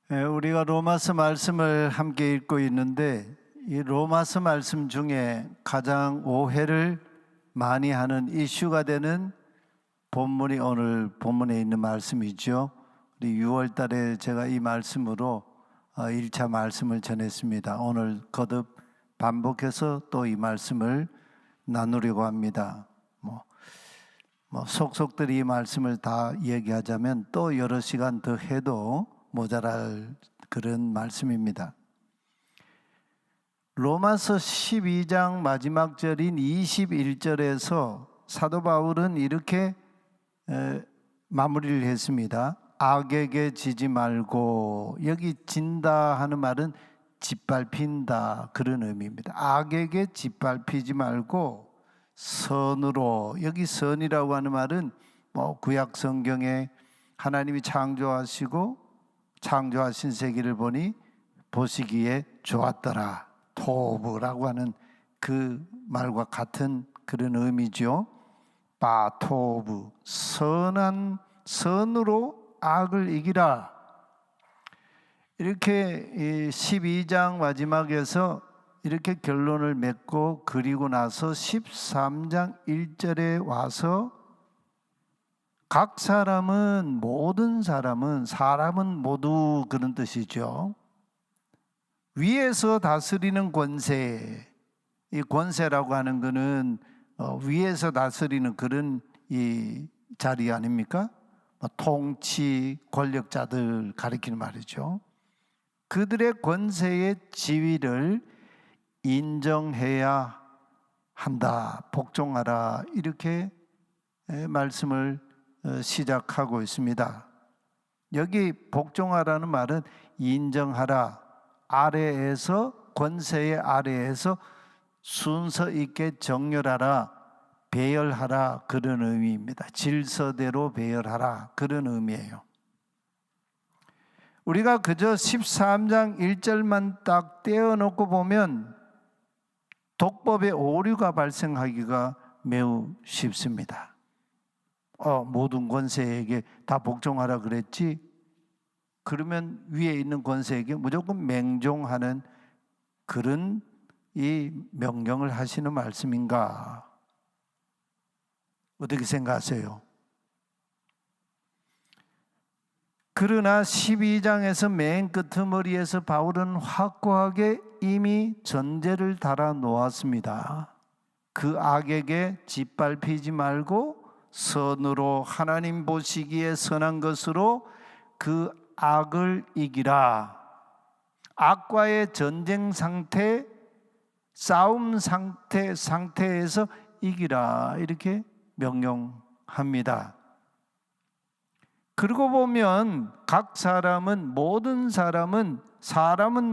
우리가 로마서 말씀을 함께 읽고 있는데 이 로마서 말씀 중에 가장 오해를 많이 하는 이슈가 되는 본문이 오늘 본문에 있는 말씀이죠. 우리 6월 달에 제가 이 말씀으로 1차 말씀을 전했습니다. 오늘 거듭 반복해서 또 이 말씀을 나누려고 합니다. 속속들이 이 말씀을 다 얘기하자면 또 여러 시간 더 해도 모자랄 그런 말씀입니다. 로마서 12장 마지막 절인 21절에서 사도 바울은 이렇게 마무리를 했습니다. 악에게 지지 말고, 여기 진다 하는 말은 짓밟힌다 그런 의미입니다. 악에게 짓밟히지 말고 선으로, 여기 선이라고 하는 말은 구약 성경에 하나님이 창조하신 세계를 보니 보시기에 좋았더라, 토브라고 하는 그 말과 같은 그런 의미죠. 바토브, 선한 선으로 악을 이기라. 이렇게 12장 마지막에서 이렇게 결론을 맺고, 그리고 나서 13장 1절에 와서 각 사람은, 모든 사람은 모두 그런 뜻이죠. 위에서 다스리는 권세, 이 권세라고 하는 것은 위에서 다스리는 그런 이 자리 아닙니까? 통치 권력자들 가리키는 말이죠. 그들의 권세의 지위를 인정해야 한다, 복종하라, 이렇게 말씀을 시작하고 있습니다. 여기 복종하라는 말은 인정하라, 아래에서, 권세의 아래에서 순서 있게 정렬하라, 배열하라, 그런 의미입니다. 질서대로 배열하라, 그런 의미예요. 우리가 그저 13장 1절만 딱 떼어놓고 보면 독법의 오류가 발생하기가 매우 쉽습니다. 모든 권세에게 다 복종하라 그랬지? 그러면 위에 있는 권세에게 무조건 맹종하는 그런 이 명령을 하시는 말씀인가? 어떻게 생각하세요? 그러나 12장에서 맨 끄트머리에서 바울은 확고하게 이미 전제를 달아 놓았습니다. 그 악에게 짓밟히지 말고 선으로, 하나님 보시기에 선한 것으로 그 악을 이기라. 악과의 전쟁 상태, 싸움 상태에서 이기라, 이렇게 명령합니다. 그러고 보면 각 사람은, 모든 사람은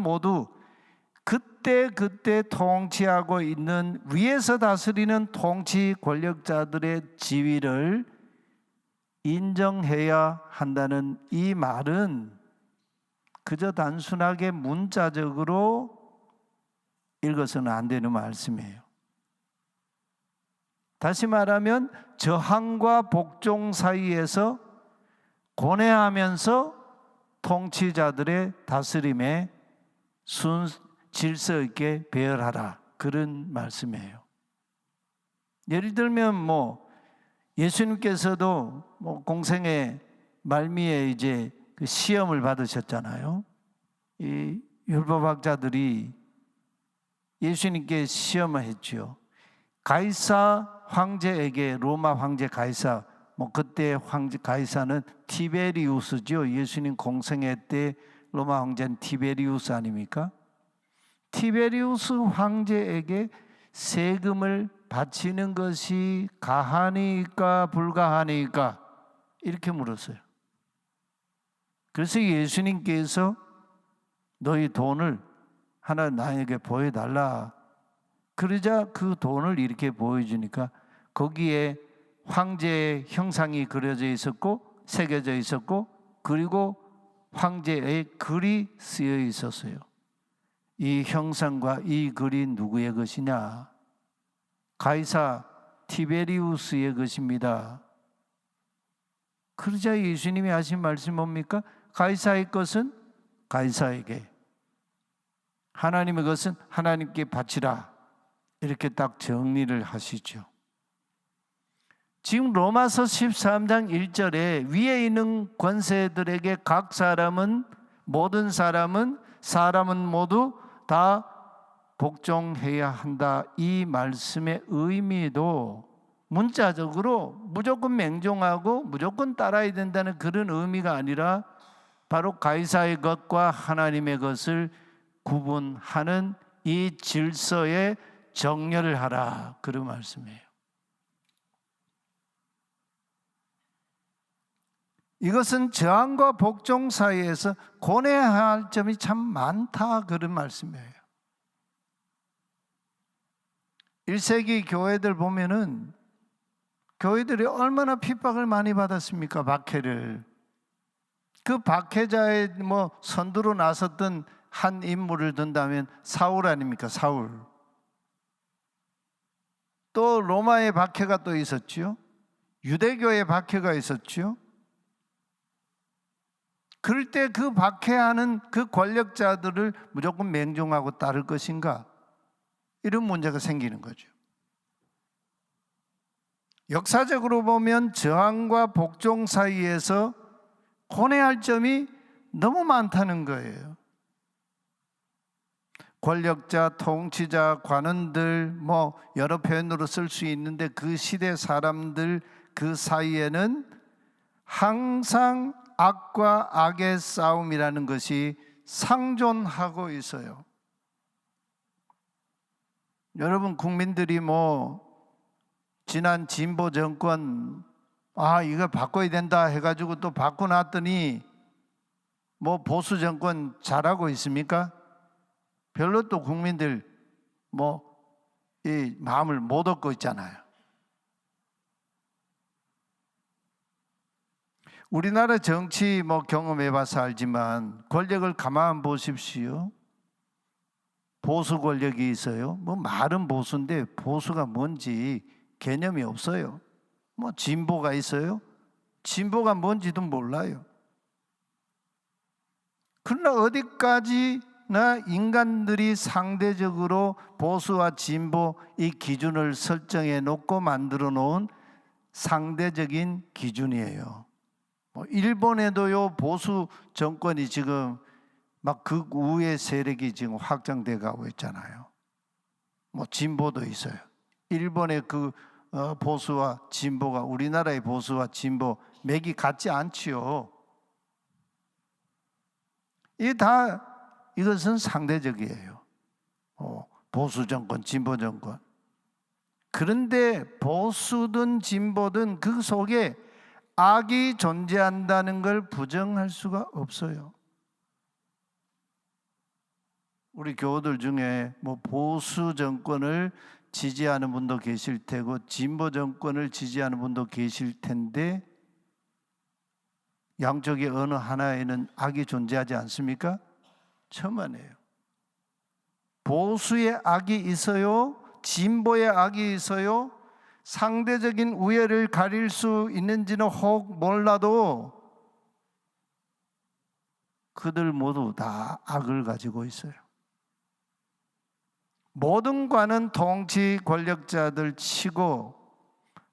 모두 그때 통치하고 있는, 위에서 다스리는 통치 권력자들의 지위를 인정해야 한다는 이 말은 그저 단순하게 문자적으로 읽어서는 안 되는 말씀이에요. 다시 말하면 저항과 복종 사이에서 고뇌하면서 통치자들의 다스림에 질서 있게 배열하라, 그런 말씀이에요. 예를 들면 예수님께서도 공생의 말미에 이제 그 시험을 받으셨잖아요. 이 율법학자들이 예수님께 시험을 했죠. 가이사 황제에게, 로마 황제 가이사, 그때 황제 가이사는 티베리우스죠. 예수님 공생애 때 로마 황제는 티베리우스 아닙니까? 티베리우스 황제에게 세금을 바치는 것이 가하니까 불가하니까, 이렇게 물었어요. 그래서 예수님께서 너희 돈을 하나 나에게 보여달라. 그러자 그 돈을 이렇게 보여주니까 거기에 황제의 형상이 그려져 있었고, 새겨져 있었고, 그리고 황제의 글이 쓰여 있었어요. 이 형상과 이 글이 누구의 것이냐? 가이사 티베리우스의 것입니다. 그러자 예수님이 하신 말씀이 뭡니까? 가이사의 것은 가이사에게, 하나님의 것은 하나님께 바치라, 이렇게 딱 정리를 하시죠. 지금 로마서 13장 1절에 위에 있는 권세들에게 각 사람은, 모든 사람은 모두 다 복종해야 한다, 이 말씀의 의미도 문자적으로 무조건 맹종하고 무조건 따라야 된다는 그런 의미가 아니라 바로 가이사의 것과 하나님의 것을 구분하는 이 질서에 정렬을 하라, 그런 말씀이에요. 이것은 저항과 복종 사이에서 고뇌해야 할 점이 참 많다, 그런 말씀이에요. 1세기 교회들 보면은 교회들이 얼마나 핍박을 많이 받았습니까? 박해를. 그 박해자의 선두로 나섰던 한 인물을 든다면 사울 아닙니까? 사울. 또 로마의 박해가 또 있었죠. 유대교의 박해가 있었죠. 그럴 때 그 박해하는 그 권력자들을 무조건 맹종하고 따를 것인가? 이런 문제가 생기는 거죠. 역사적으로 보면 저항과 복종 사이에서 고뇌할 점이 너무 많다는 거예요. 권력자, 통치자, 관원들, 여러 표현으로 쓸 수 있는데 그 시대 사람들 그 사이에는 항상 악과 악의 싸움이라는 것이 상존하고 있어요. 여러분, 국민들이 지난 진보 정권 이거 바꿔야 된다 해가지고 또 바꿔놨더니 보수 정권 잘하고 있습니까? 별로 또 국민들 이 마음을 못 얻고 있잖아요. 우리나라 정치 경험해봐서 알지만 권력을 가만 보십시오. 보수 권력이 있어요. 말은 보수인데 보수가 뭔지 개념이 없어요. 진보가 있어요. 진보가 뭔지도 몰라요. 그러나 어디까지나 인간들이 상대적으로 보수와 진보 이 기준을 설정해 놓고 만들어 놓은 상대적인 기준이에요. 일본에도요, 보수 정권이 지금 막 극우의 세력이 지금 확장돼 가고 있잖아요. 진보도 있어요. 일본의 보수와 진보가 우리나라의 보수와 진보 맥이 같지 않지요. 이것은 상대적이에요. 보수 정권, 진보 정권. 그런데 보수든 진보든 그 속에 악이 존재한다는 걸 부정할 수가 없어요. 우리 교우들 중에 보수 정권을 지지하는 분도 계실 테고 진보 정권을 지지하는 분도 계실 텐데 양쪽의 어느 하나에는 악이 존재하지 않습니까? 천만에요. 보수의 악이 있어요. 진보의 악이 있어요. 상대적인 우열을 가릴 수 있는지는 혹 몰라도 그들 모두 다 악을 가지고 있어요. 모든 관은 통치 권력자들 치고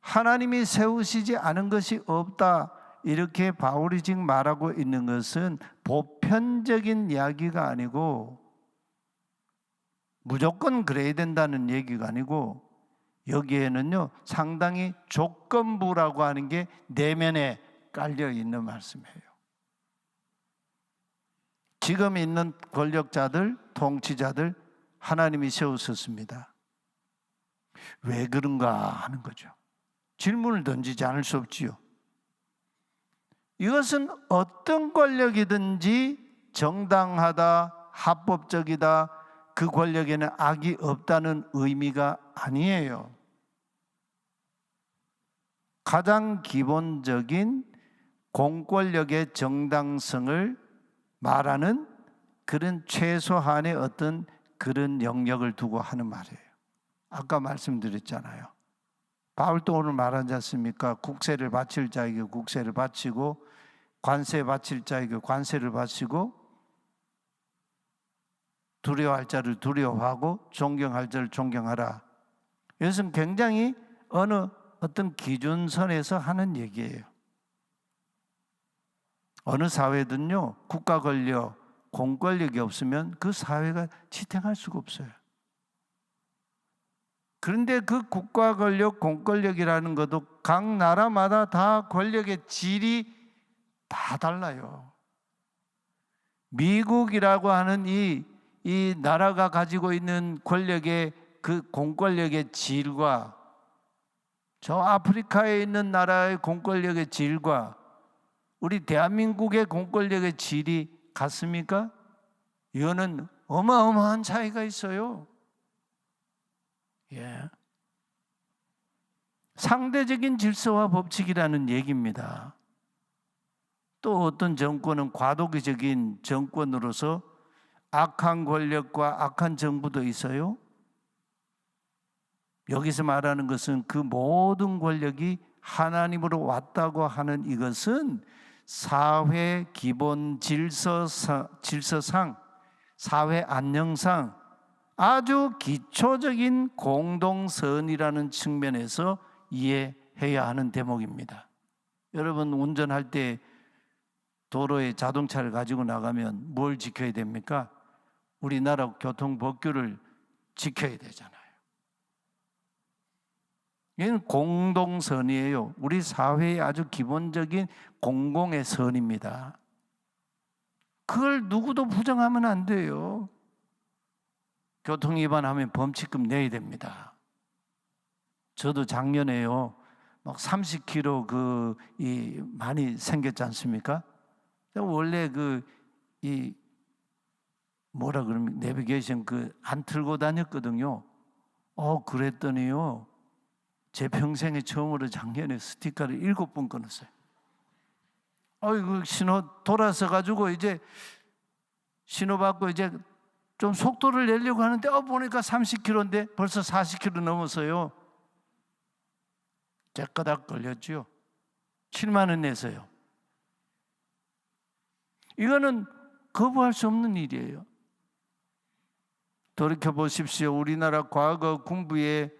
하나님이 세우시지 않은 것이 없다, 이렇게 바울이 지금 말하고 있는 것은 보편적인 이야기가 아니고 무조건 그래야 된다는 얘기가 아니고 여기에는요 상당히 조건부라고 하는 게 내면에 깔려 있는 말씀이에요. 지금 있는 권력자들, 통치자들 하나님이 세우셨습니다. 왜 그런가 하는 거죠. 질문을 던지지 않을 수 없지요. 이것은 어떤 권력이든지 정당하다, 합법적이다, 그 권력에는 악이 없다는 의미가 아니에요. 가장 기본적인 공권력의 정당성을 말하는 그런 최소한의 어떤 그런 영역을 두고 하는 말이에요. 아까 말씀드렸잖아요. 바울도 오늘 말하지 않습니까? 국세를 바칠 자에게 국세를 바치고 관세 바칠 자에게 관세를 바치고 두려워할 자를 두려워하고 존경할 자를 존경하라. 이것은 굉장히 어떤 기준선에서 하는 얘기예요. 어느 사회든요, 국가 권력, 공권력이 없으면 그 사회가 지탱할 수가 없어요. 그런데 그 국가 권력, 공권력이라는 것도 각 나라마다 다 권력의 질이 다 달라요. 미국이라고 하는 이 나라가 가지고 있는 권력의 그 공권력의 질과 저 아프리카에 있는 나라의 공권력의 질과 우리 대한민국의 공권력의 질이 같습니까? 이거는 어마어마한 차이가 있어요. 예. 상대적인 질서와 법칙이라는 얘기입니다. 또 어떤 정권은 과도기적인 정권으로서 악한 권력과 악한 정부도 있어요. 여기서 말하는 것은 그 모든 권력이 하나님으로 왔다고 하는 이것은 사회 기본 질서상, 사회 안녕상 아주 기초적인 공동선이라는 측면에서 이해해야 하는 대목입니다. 여러분 운전할 때 도로에 자동차를 가지고 나가면 뭘 지켜야 됩니까? 우리나라 교통법규를 지켜야 되잖아요. 이건 공동선이에요. 우리 사회의 아주 기본적인 공공의 선입니다. 그걸 누구도 부정하면 안 돼요. 교통 위반하면 범칙금 내야 됩니다. 저도 작년에요, 막 30km 많이 생겼지 않습니까? 원래 뭐라 그러면 내비게이션 안 틀고 다녔거든요. 그랬더니요, 제 평생에 처음으로 작년에 스티커를 7번 끊었어요. 이거 신호 돌아서 가지고 이제 신호 받고 이제 좀 속도를 내려고 하는데 보니까 30km인데 벌써 40km 넘었어요. 째까닥 걸렸죠. 7만 원 내서요. 이거는 거부할 수 없는 일이에요. 돌이켜보십시오. 우리나라 과거 군부의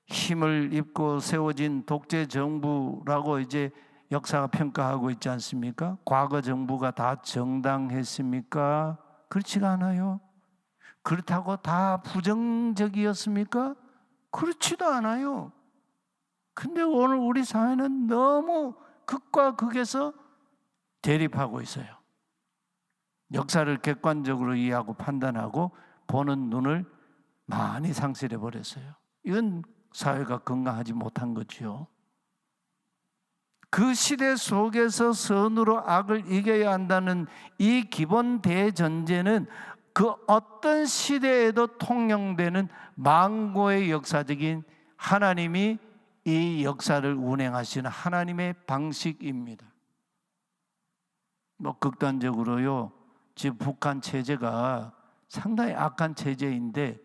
힘을 입고 세워진 독재 정부라고 이제 역사가 평가하고 있지 않습니까? 과거 정부가 다 정당했습니까? 그렇지가 않아요. 그렇다고 다 부정적이었습니까? 그렇지도 않아요. 근데 오늘 우리 사회는 너무 극과 극에서 대립하고 있어요. 역사를 객관적으로 이해하고 판단하고 보는 눈을 많이 상실해 버렸어요. 이건 사회가 건강하지 못한 거지요. 그 시대 속에서 선으로 악을 이겨야 한다는 이 기본 대전제는 그 어떤 시대에도 통용되는 만고의 역사적인 하나님이 이 역사를 운행하시는 하나님의 방식입니다. 극단적으로요, 지금 북한 체제가 상당히 악한 체제인데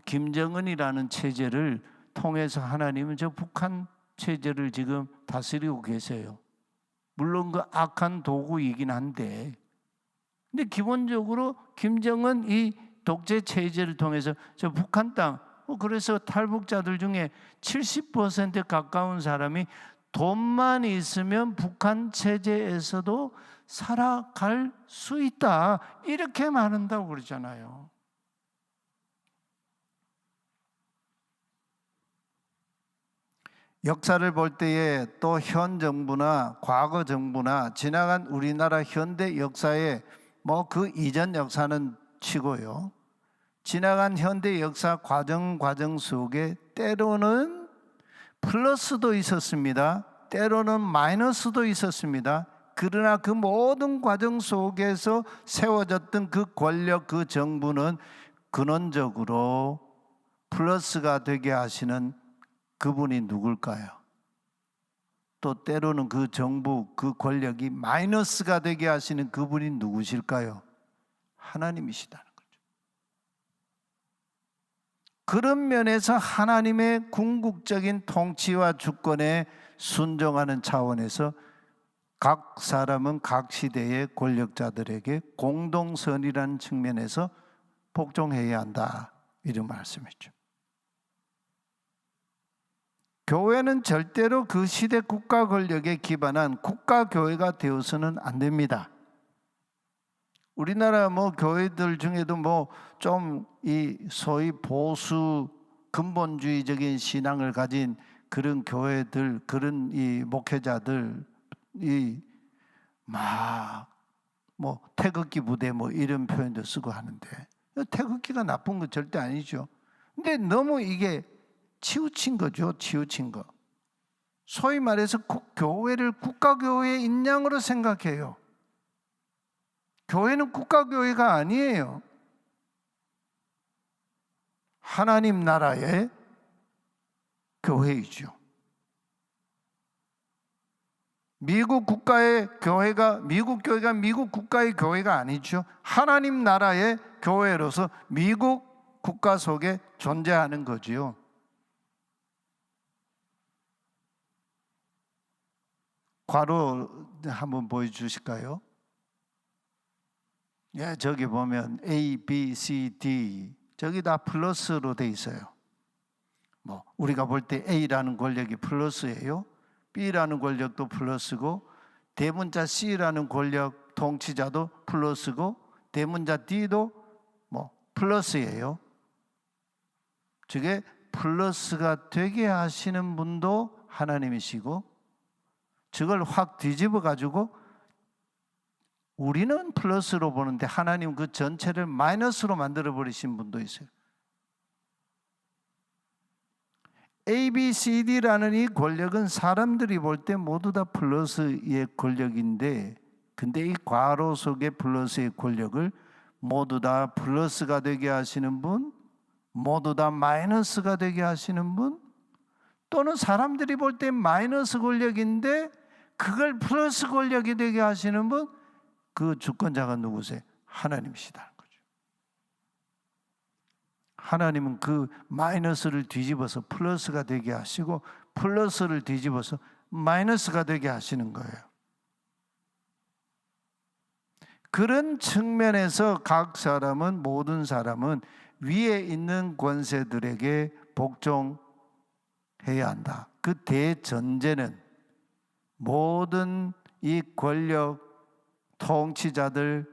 김정은이라는 체제를 통해서 하나님은 저 북한 체제를 지금 다스리고 계세요. 물론 그 악한 도구이긴 한데, 근데 기본적으로 김정은 이 독재 체제를 통해서 저 북한 땅, 그래서 탈북자들 중에 70% 가까운 사람이 돈만 있으면 북한 체제에서도 살아갈 수 있다, 이렇게 말한다고 그러잖아요. 역사를 볼 때에 또 현 정부나 과거 정부나 지나간 우리나라 현대 역사에 그 이전 역사는 치고요, 지나간 현대 역사 과정 속에 때로는 플러스도 있었습니다. 때로는 마이너스도 있었습니다. 그러나 그 모든 과정 속에서 세워졌던 그 권력, 그 정부는 근원적으로 플러스가 되게 하시는 그분이 누굴까요? 또 때로는 그 정부, 그 권력이 마이너스가 되게 하시는 그분이 누구실까요? 하나님이시다는 거죠. 그런 면에서 하나님의 궁극적인 통치와 주권에 순종하는 차원에서 각 사람은 각 시대의 권력자들에게 공동선이라는 측면에서 복종해야 한다, 이런 말씀이죠. 교회는 절대로 그 시대 국가 권력에 기반한 국가 교회가 되어서는 안 됩니다. 우리나라 교회들 중에도 좀 이 소위 보수 근본주의적인 신앙을 가진 그런 교회들, 그런 이 목회자들, 태극기 부대 이런 표현도 쓰고 하는데, 태극기가 나쁜 건 절대 아니죠. 근데 너무 이게 치우친 거죠. 치우친 거. 소위 말해서 교회를 국가교회의 인양으로 생각해요. 교회는 국가교회가 아니에요. 하나님 나라의 교회이죠. 미국 국가의 교회가, 미국 교회가 미국 국가의 교회가 아니죠. 하나님 나라의 교회로서 미국 국가 속에 존재하는 거지요. 괄호 한번 보여주실까요? 예, 저기 보면 A, B, C, D 저기 다 플러스로 돼 있어요. 우리가 볼 때 A라는 권력이 플러스예요. B라는 권력도 플러스고, 대문자 C라는 권력 통치자도 플러스고, 대문자 D도 플러스예요. 저게 플러스가 되게 하시는 분도 하나님이시고, 저걸 확 뒤집어 가지고 우리는 플러스로 보는데 하나님 그 전체를 마이너스로 만들어 버리신 분도 있어요. A, B, C, D라는 이 권력은 사람들이 볼 때 모두 다 플러스의 권력인데, 근데 이 괄호 속의 플러스의 권력을 모두 다 플러스가 되게 하시는 분, 모두 다 마이너스가 되게 하시는 분, 또는 사람들이 볼 때 마이너스 권력인데 그걸 플러스 권력이 되게 하시는 분, 그 주권자가 누구세요? 하나님이시다는 거죠. 하나님은 그 마이너스를 뒤집어서 플러스가 되게 하시고, 플러스를 뒤집어서 마이너스가 되게 하시는 거예요. 그런 측면에서 각 사람은, 모든 사람은 위에 있는 권세들에게 복종해야 한다. 그 대전제는 모든 이 권력 통치자들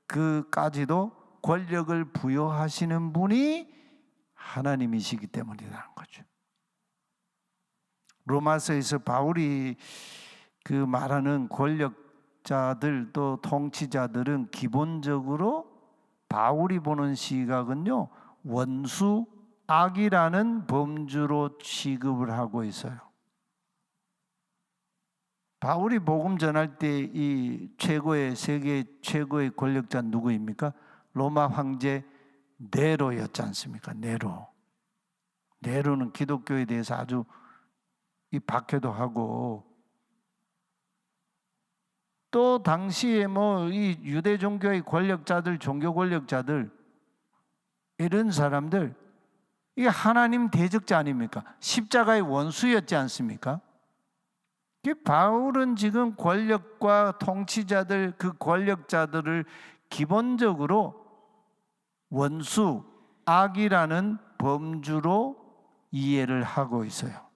그까지도 권력을 부여하시는 분이 하나님이시기 때문이라는 거죠. 로마서에서 바울이 그 말하는 권력자들 또 통치자들은 기본적으로 바울이 보는 시각은요, 원수, 악이라는 범주로 취급을 하고 있어요. 바울이 복음 전할 때 이 세계 최고의 권력자 누구입니까? 로마 황제 네로였지 않습니까? 네로는 기독교에 대해서 아주 이 박해도 하고, 또 당시에 이 유대 종교의 권력자들, 종교 권력자들, 이런 사람들, 이게 하나님 대적자 아닙니까? 십자가의 원수였지 않습니까? 바울은 지금 권력과 통치자들, 그 권력자들을 기본적으로 원수, 악이라는 범주로 이해를 하고 있어요.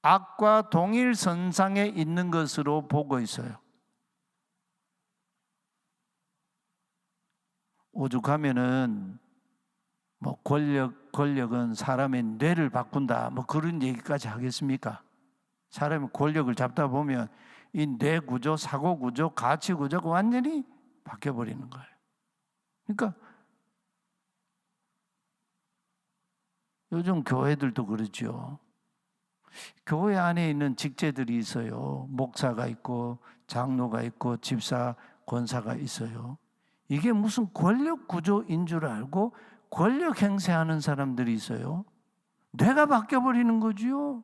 악과 동일선상에 있는 것으로 보고 있어요. 오죽하면은 권력은 사람의 뇌를 바꾼다, 그런 얘기까지 하겠습니까? 사람이 권력을 잡다 보면 이 뇌 구조, 사고 구조, 가치 구조가 완전히 바뀌어 버리는 거예요. 그러니까 요즘 교회들도 그렇죠. 교회 안에 있는 직제들이 있어요. 목사가 있고 장로가 있고 집사, 권사가 있어요. 이게 무슨 권력 구조인 줄 알고 권력 행세하는 사람들이 있어요. 뇌가 바뀌어 버리는 거지요.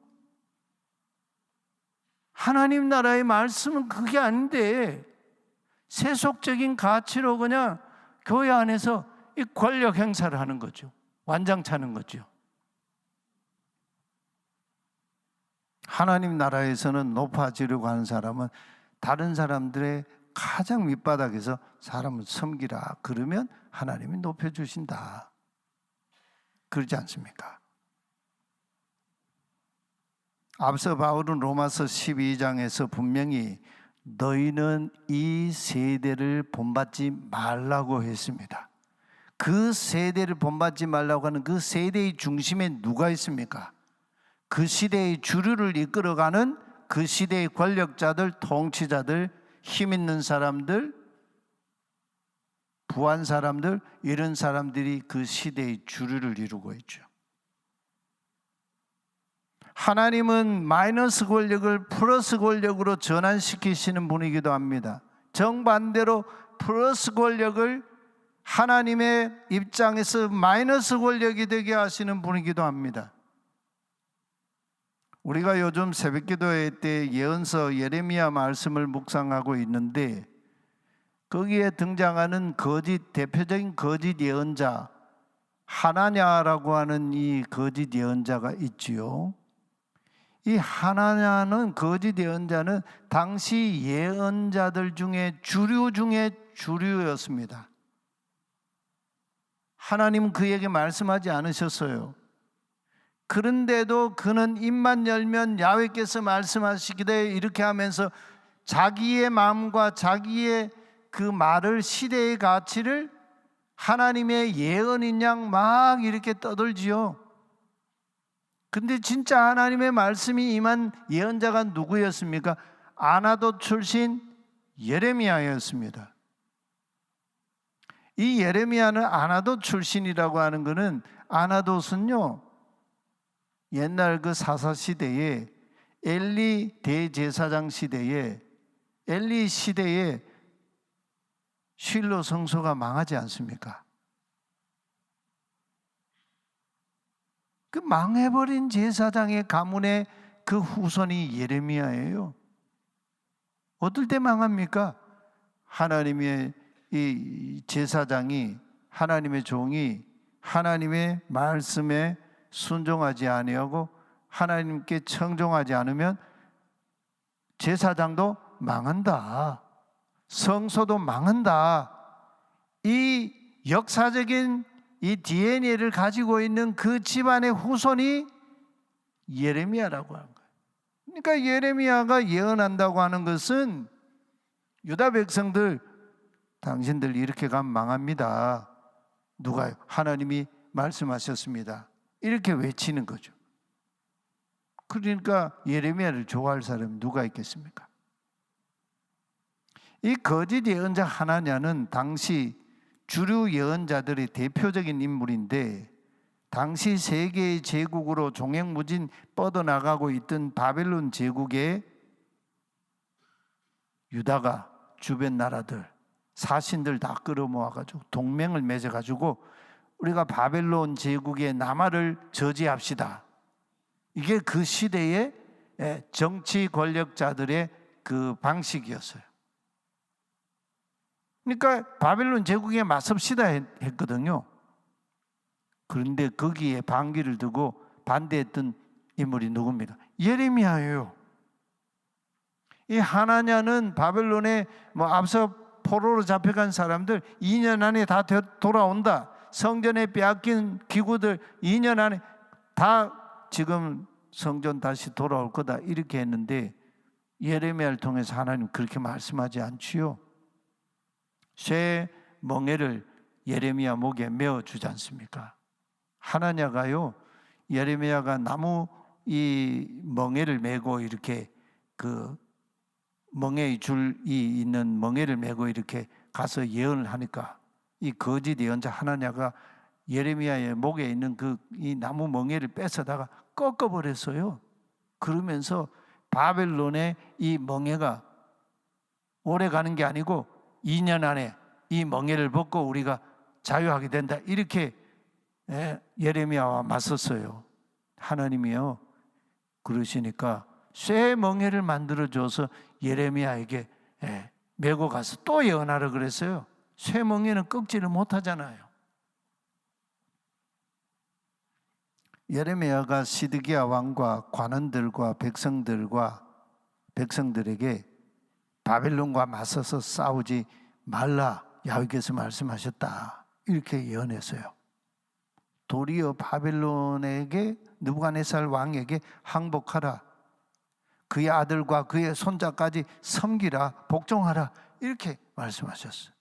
하나님 나라의 말씀은 그게 아닌데 세속적인 가치로 그냥 교회 안에서 이 권력 행사를 하는 거죠. 완장차는 거죠. 하나님 나라에서는 높아지려고 하는 사람은 다른 사람들의 가장 밑바닥에서 사람을 섬기라. 그러면 하나님이 높여주신다. 그러지 않습니까? 앞서 바울은 로마서 12장에서 분명히 너희는 이 세대를 본받지 말라고 했습니다. 그 세대를 본받지 말라고 하는 그 세대의 중심에 누가 있습니까? 그 시대의 주류를 이끌어가는 그 시대의 권력자들, 통치자들, 힘 있는 사람들, 부한 사람들, 이런 사람들이 그 시대의 주류를 이루고 있죠. 하나님은 마이너스 권력을 플러스 권력으로 전환시키시는 분이기도 합니다. 정반대로 플러스 권력을 하나님의 입장에서 마이너스 권력이 되게 하시는 분이기도 합니다. 우리가 요즘 새벽기도회 때 예언서 예레미야 말씀을 묵상하고 있는데 거기에 등장하는 대표적인 거짓 예언자 하나냐라고 하는 이 거짓 예언자가 있지요. 이 하나냐는 거짓 예언자는 당시 예언자들 중에 주류 중에 주류였습니다. 하나님은 그에게 말씀하지 않으셨어요. 그런데도 그는 입만 열면 야훼께서 말씀하시기를 이렇게 하면서 자기의 마음과 자기의 그 말을, 시대의 가치를 하나님의 예언인 양 막 이렇게 떠들지요. 근데 진짜 하나님의 말씀이 임한 예언자가 누구였습니까? 아나돗 출신 예레미야였습니다. 이 예레미야는 아나돗 출신이라고 하는 것은, 아나돗은요 옛날 그 사사 시대에 엘리 대제사장 시대에, 엘리 시대에 실로 성소가 망하지 않습니까? 그 망해버린 제사장의 가문의 그 후손이 예레미야예요. 어떨 때 망합니까? 하나님의 이 제사장이, 하나님의 종이 하나님의 말씀에 순종하지 아니하고 하나님께 청종하지 않으면 제사장도 망한다. 성소도 망한다. 이 역사적인 이 DNA를 가지고 있는 그 집안의 후손이 예레미야라고 하는 거예요. 그러니까 예레미야가 예언한다고 하는 것은 유다 백성들, 당신들 이렇게 가면 망합니다. 누가요? 하나님이 말씀하셨습니다. 이렇게 외치는 거죠. 그러니까 예레미야를 좋아할 사람이 누가 있겠습니까? 이 거짓 예언자 하나냐는 당시 주류 예언자들의 대표적인 인물인데, 당시 세계의 제국으로 종횡무진 뻗어나가고 있던 바벨론 제국에 유다가 주변 나라들, 사신들 다 끌어모아가지고 동맹을 맺어가지고 우리가 바벨론 제국의 남하를 저지합시다. 이게 그 시대의 정치 권력자들의 그 방식이었어요. 그러니까 바벨론 제국에 맞섭시다 했거든요. 그런데 거기에 반기를 두고 반대했던 인물이 누굽니까? 예레미야예요. 이 하나냐는 바벨론에 앞서 포로로 잡혀간 사람들 2년 안에 다 돌아온다. 성전에 빼앗긴 기구들 2년 안에 다 지금 성전 다시 돌아올 거다. 이렇게 했는데 예레미야를 통해서 하나님 그렇게 말씀하지 않지요. 쇠 멍에를 예레미야 목에 메어주지 않습니까? 하나냐가요, 예레미야가 나무 이 멍에를 메고 이렇게 그 멍에의 줄이 있는 멍에를 메고 이렇게 가서 예언을 하니까 이 거짓 예언자 하나냐가 예레미야의 목에 있는 그 이 나무 멍에를 뺏어다가 꺾어버렸어요. 그러면서 바벨론의 이 멍에가 오래 가는 게 아니고 2년 안에 이 멍에를 벗고 우리가 자유하게 된다. 이렇게 예레미야와 맞섰어요. 하나님이요, 그러시니까 쇠 멍에를 만들어줘서 예레미야에게 메고 가서 또 예언하라 그랬어요. 쇠 멍에는 꺾지를 못하잖아요. 예레미야가 시드기야 왕과 관원들과 백성들에게 바벨론과 맞서서 싸우지 말라 야훼께서 말씀하셨다. 이렇게 예언했어요. 도리어 바벨론에게 느부갓네살 왕에게 항복하라. 그의 아들과 그의 손자까지 섬기라, 복종하라. 이렇게 말씀하셨어요.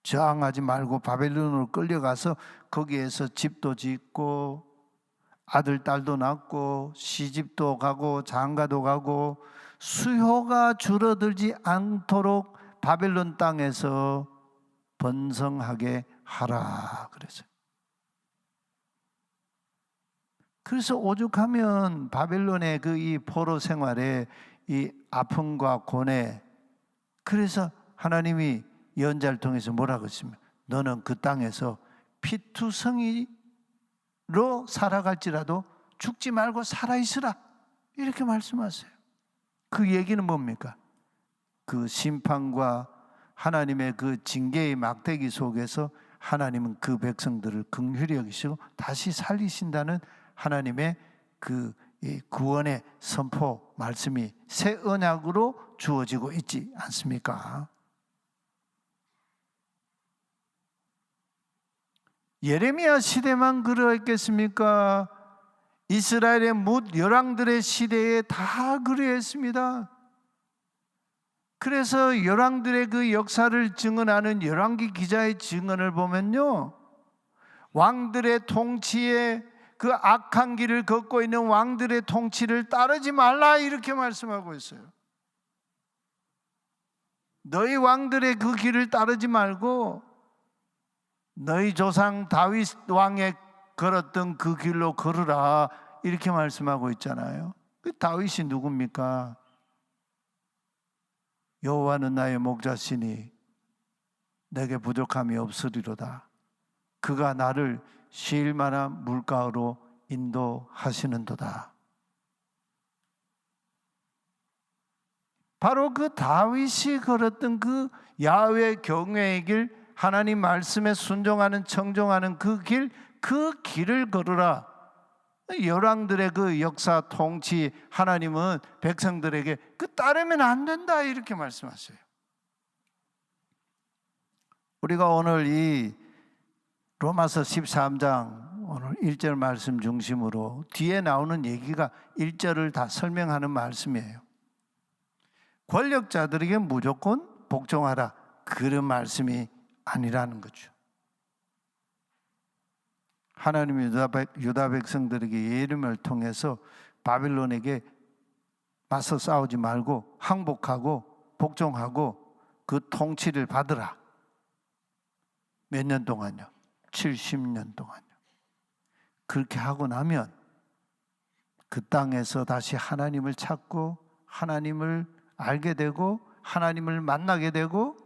저항하지 말고 바벨론으로 끌려가서 거기에서 집도 짓고 아들, 딸도 낳고 시집도 가고 장가도 가고 수요가 줄어들지 않도록 바벨론 땅에서 번성하게 하라 그랬어요. 그래서 오죽하면 바벨론의 그 이 포로 생활에 이 아픔과 고뇌, 그래서 하나님이 예언자를 통해서 뭐라고 했습니까? 너는 그 땅에서 피투성이로 살아갈지라도 죽지 말고 살아있으라, 이렇게 말씀하세요. 그 얘기는 뭡니까? 그 심판과 하나님의 그 징계의 막대기 속에서 하나님은 그 백성들을 긍휼히 여기시고 다시 살리신다는 하나님의 그 구원의 선포 말씀이 새 언약으로 주어지고 있지 않습니까? 예레미야 시대만 그러했겠습니까? 이스라엘의 뭇 열왕들의 시대에 다 그러했습니다. 그래서 열왕들의 그 역사를 증언하는 열왕기 기자의 증언을 보면요, 왕들의 통치에 그 악한 길을 걷고 있는 왕들의 통치를 따르지 말라 이렇게 말씀하고 있어요. 너희 왕들의 그 길을 따르지 말고 너희 조상 다윗 왕의 걸었던 그 길로 걸으라 이렇게 말씀하고 있잖아요. 그 다윗이 누굽니까? 여호와는 나의 목자시니 내게 부족함이 없으리로다. 그가 나를 쉴 만한 물가로 인도하시는도다. 바로 그 다윗이 걸었던 그 야훼 경외의 길, 하나님 말씀에 순종하는 청종하는 그 길을 걸으라. 열왕들의 그 역사 통치, 하나님은 백성들에게 그 따르면 안 된다 이렇게 말씀하세요. 우리가 오늘 이 로마서 13장 오늘 1절 말씀 중심으로 뒤에 나오는 얘기가 1절을 다 설명하는 말씀이에요. 권력자들에게 무조건 복종하라, 그런 말씀이 아니라는 거죠. 하나님이 유다 백성들에게 예언을 통해서 바빌론에게 맞서 싸우지 말고 항복하고 복종하고 그 통치를 받으라. 몇 년 동안요? 70년 동안요. 그렇게 하고 나면 그 땅에서 다시 하나님을 찾고 하나님을 알게 되고 하나님을 만나게 되고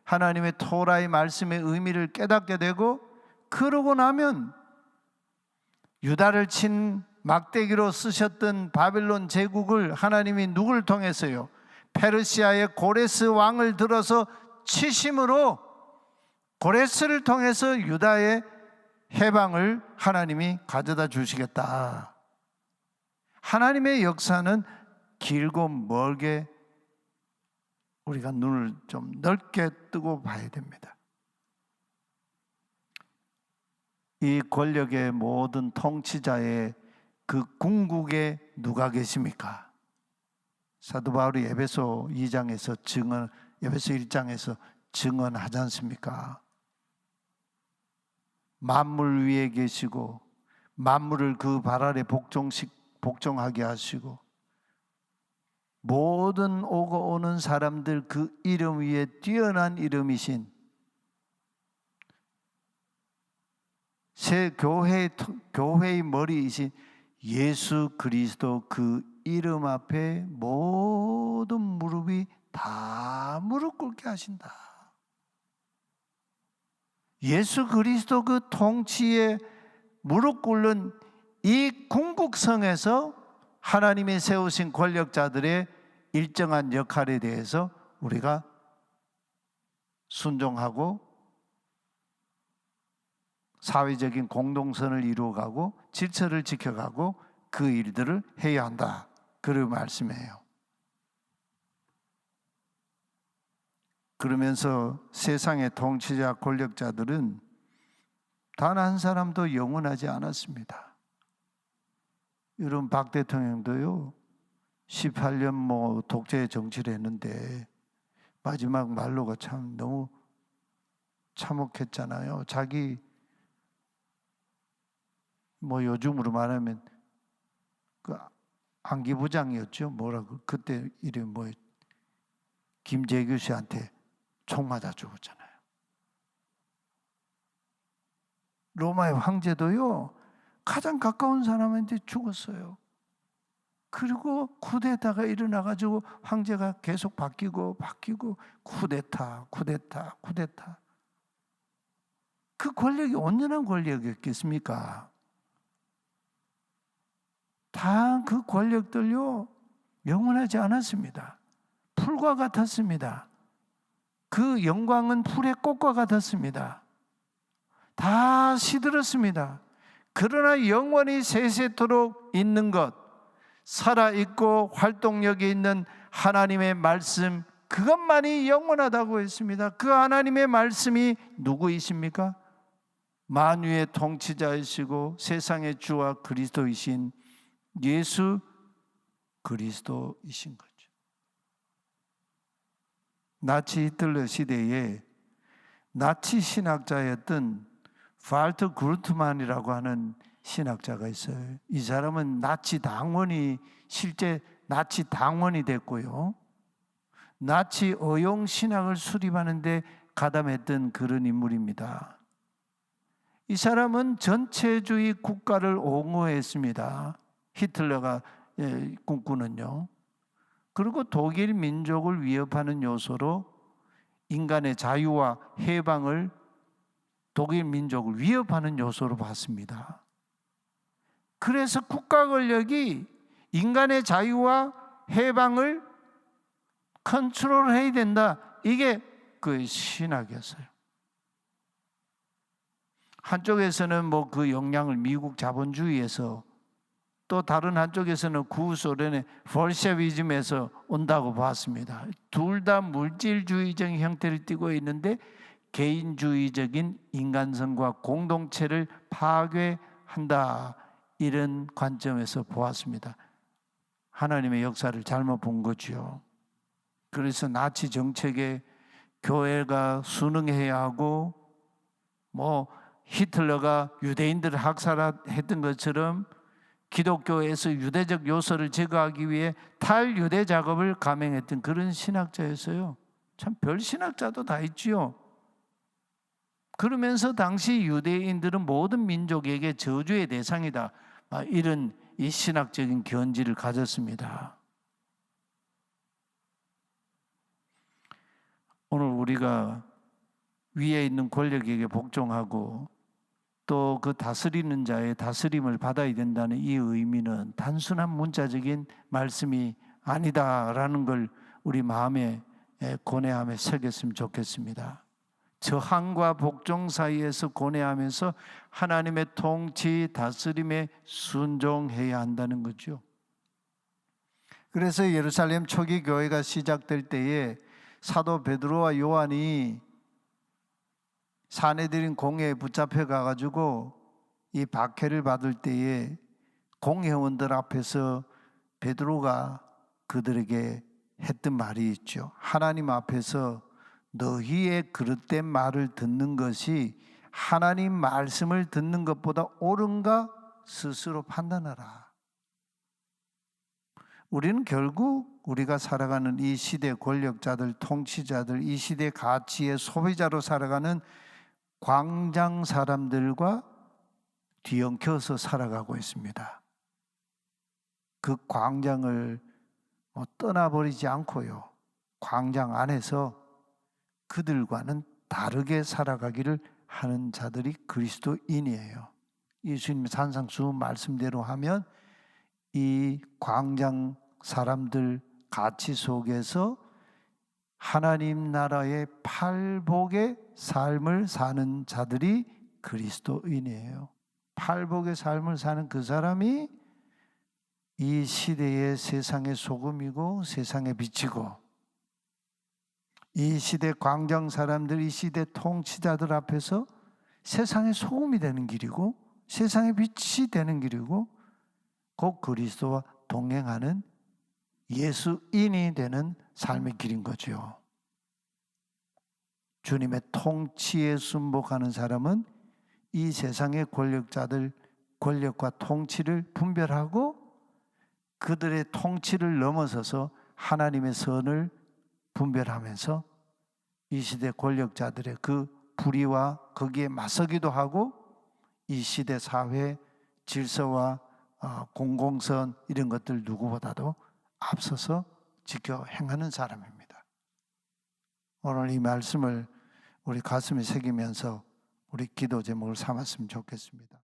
하나님의 토라의 말씀의 의미를 깨닫게 되고, 그러고 나면 유다를 친 막대기로 쓰셨던 바벨론 제국을 하나님이 누구를 통해서요? 페르시아의 고레스 왕을 들어서 치심으로 고레스를 통해서 유다의 해방을 하나님이 가져다 주시겠다. 하나님의 역사는 길고 멀게 우리가 눈을 좀 넓게 뜨고 봐야 됩니다. 이 권력의 모든 통치자의 그 궁극에 누가 계십니까? 사도 바울이 에베소 2장에서 에베소 1장에서 증언하지 않습니까? 만물 위에 계시고 만물을 그 발 아래 복종하게 하시고 모든 오고 오는 사람들 그 이름 위에 뛰어난 이름이신 새 교회의 머리이신 예수 그리스도 그 이름 앞에 모든 무릎이 다 무릎 꿇게 하신다. 예수 그리스도 그 통치에 무릎 꿇는 이 궁극성에서 하나님이 세우신 권력자들의 일정한 역할에 대해서 우리가 순종하고 사회적인 공동선을 이루어가고 질서를 지켜가고 그 일들을 해야 한다, 그런 말씀이에요. 그러면서 세상의 통치자 권력자들은 단 한 사람도 영원하지 않았습니다. 여러분, 박 대통령도요 18년 독재 정치를 했는데 마지막 말로가 참 너무 참혹했잖아요. 자기 요즘으로 말하면 그 안기부장이었죠. 뭐라고 그때 이름이 김재규 씨한테 총 맞아 죽었잖아요. 로마의 황제도요 가장 가까운 사람한테 죽었어요. 그리고 쿠데타가 일어나가지고 황제가 계속 바뀌고 쿠데타. 그 권력이 온전한 권력이었겠습니까? 다 그 권력들요 영원하지 않았습니다. 풀과 같았습니다. 그 영광은 풀의 꽃과 같았습니다. 다 시들었습니다. 그러나 영원히 세세토록 있는 것, 살아있고 활동력이 있는 하나님의 말씀, 그것만이 영원하다고 했습니다. 그 하나님의 말씀이 누구이십니까? 만유의 통치자이시고 세상의 주와 그리스도이신 예수 그리스도이신 거죠. 나치 히틀러 시대에 나치 신학자였던 발트 그루트만이라고 하는 신학자가 있어요. 이 사람은 나치 당원이 실제 나치 당원이 됐고요. 나치 어용 신학을 수립하는데 가담했던 그런 인물입니다. 이 사람은 전체주의 국가를 옹호했습니다. 히틀러가 꿈꾸는요. 그리고 독일 민족을 위협하는 요소로 인간의 자유와 해방을 독일 민족을 위협하는 요소로 봤습니다. 그래서 국가 권력이 인간의 자유와 해방을 컨트롤해야 된다. 이게 그 신학이었어요. 한쪽에서는 그 영향을 미국 자본주의에서, 또 다른 한쪽에서는 구소련의 볼셰비즘에서 온다고 봤습니다. 둘 다 물질주의적인 형태를 띠고 있는데 개인주의적인 인간성과 공동체를 파괴한다, 이런 관점에서 보았습니다. 하나님의 역사를 잘못 본 거죠. 그래서 나치 정책에 교회가 순응해야 하고, 히틀러가 유대인들을 학살했던 것처럼 기독교에서 유대적 요소를 제거하기 위해 탈유대 작업을 감행했던 그런 신학자였어요. 참 별 신학자도 다 있지요. 그러면서 당시 유대인들은 모든 민족에게 저주의 대상이다, 이런 이 신학적인 견지를 가졌습니다. 오늘 우리가 위에 있는 권력에게 복종하고 또 그 다스리는 자의 다스림을 받아야 된다는 이 의미는 단순한 문자적인 말씀이 아니다라는 걸 우리 마음에 고뇌함에 새겼으면 좋겠습니다. 저항과 복종 사이에서 고뇌하면서 하나님의 통치, 다스림에 순종해야 한다는 거죠. 그래서 예루살렘 초기 교회가 시작될 때에 사도 베드로와 요한이 사내들인 공회에 붙잡혀 가가지고 이 박해를 받을 때에 공회원들 앞에서 베드로가 그들에게 했던 말이 있죠. 하나님 앞에서 너희의 그릇된 말을 듣는 것이 하나님 말씀을 듣는 것보다 옳은가 스스로 판단하라. 우리는 결국 우리가 살아가는 이 시대 권력자들, 통치자들, 이 시대 가치의 소비자로 살아가는 광장 사람들과 뒤엉켜서 살아가고 있습니다. 그 광장을 떠나버리지 않고요, 광장 안에서 그들과는 다르게 살아가기를 하는 자들이 그리스도인이에요. 예수님 산상수훈 말씀대로 하면 이 광장 사람들 가치 속에서 하나님 나라의 팔복의 삶을 사는 자들이 그리스도인이에요. 팔복의 삶을 사는 그 사람이 이 시대의 세상의 소금이고 세상의 빛이고, 이 시대 광정 사람들, 이 시대 통치자들 앞에서 세상의 소금이 되는 길이고 세상의 빛이 되는 길이고 곧 그리스도와 동행하는 예수인이 되는 삶의 길인 거죠. 주님의 통치에 순복하는 사람은 이 세상의 권력자들 권력과 통치를 분별하고 그들의 통치를 넘어서서 하나님의 선을 분별하면서 이 시대 권력자들의 그 불의와 거기에 맞서기도 하고 이 시대 사회 질서와 공공선 이런 것들 누구보다도 앞서서 지켜 행하는 사람입니다. 오늘 이 말씀을 우리 가슴에 새기면서 우리 기도 제목을 삼았으면 좋겠습니다.